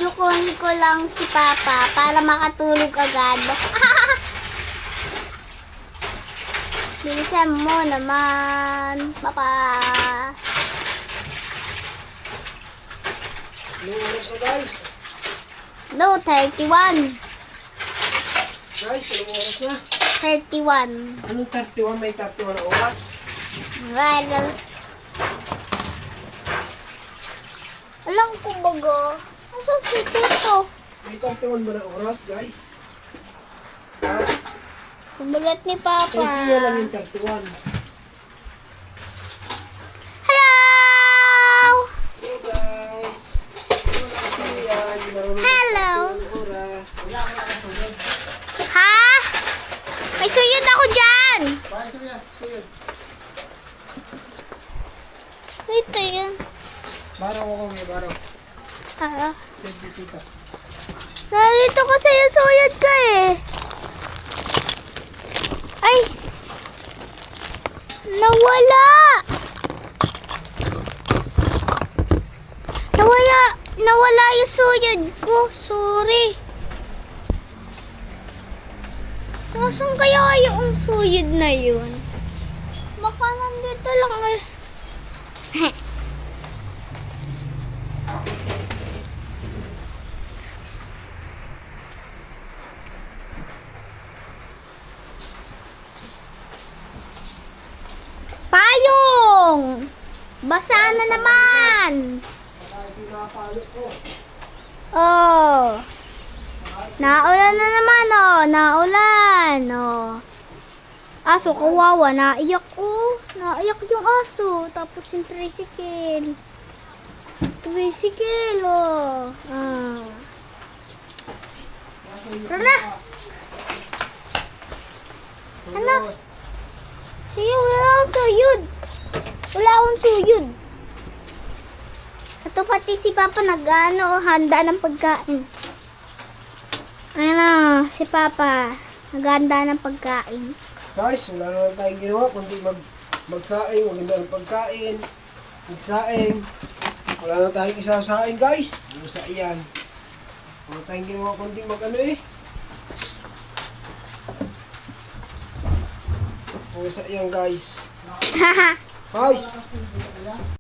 Binibidyo ko lang si Papa para makatulog agad. Bilisan mo naman, Papa. Anong oras na guys? No, 31. Guys, anong oras na? 31. Anong 31? May 31 na oras? Well, alam ko baga. Asan si Tito? May 31 ba na oras guys? Ha? Kumulat ni Papa. Kasi nga lang yung 31. Hello! Hello guys! Hello! Oras. Ha? May suyod ako dyan! Ito yan. Baraw ako, may baraw. Ah, Tita. nandito ko sa'yo suyod ka eh. Ay! Nawala! Nawala yung suyod ko. Sorry. Nasaan kaya yung suyod na yun? Baka nandito lang eh. Payong! Basa na naman! Oh. Naulan na naman oh. Naulan oh. Aso kawawa. Naiyak oh. Naiyak yung aso. Tapos yung tricycle. Tricycle oh. Ah. Tara. Anak. Sige, wala akong suyod. Wala akong suyod. Ito pati si Papa handa ng pagkain. Ayan na, si Papa. Naghanda ng pagkain. Guys, wala na lang tayong ginawa kundi magsaing, maganda ng pagkain, magsaing. Wala na tayong isasaing guys. Busa iyan. Wala tayong ginawa kundi mag-ano eh. Busa iyan guys. Haha. Guys!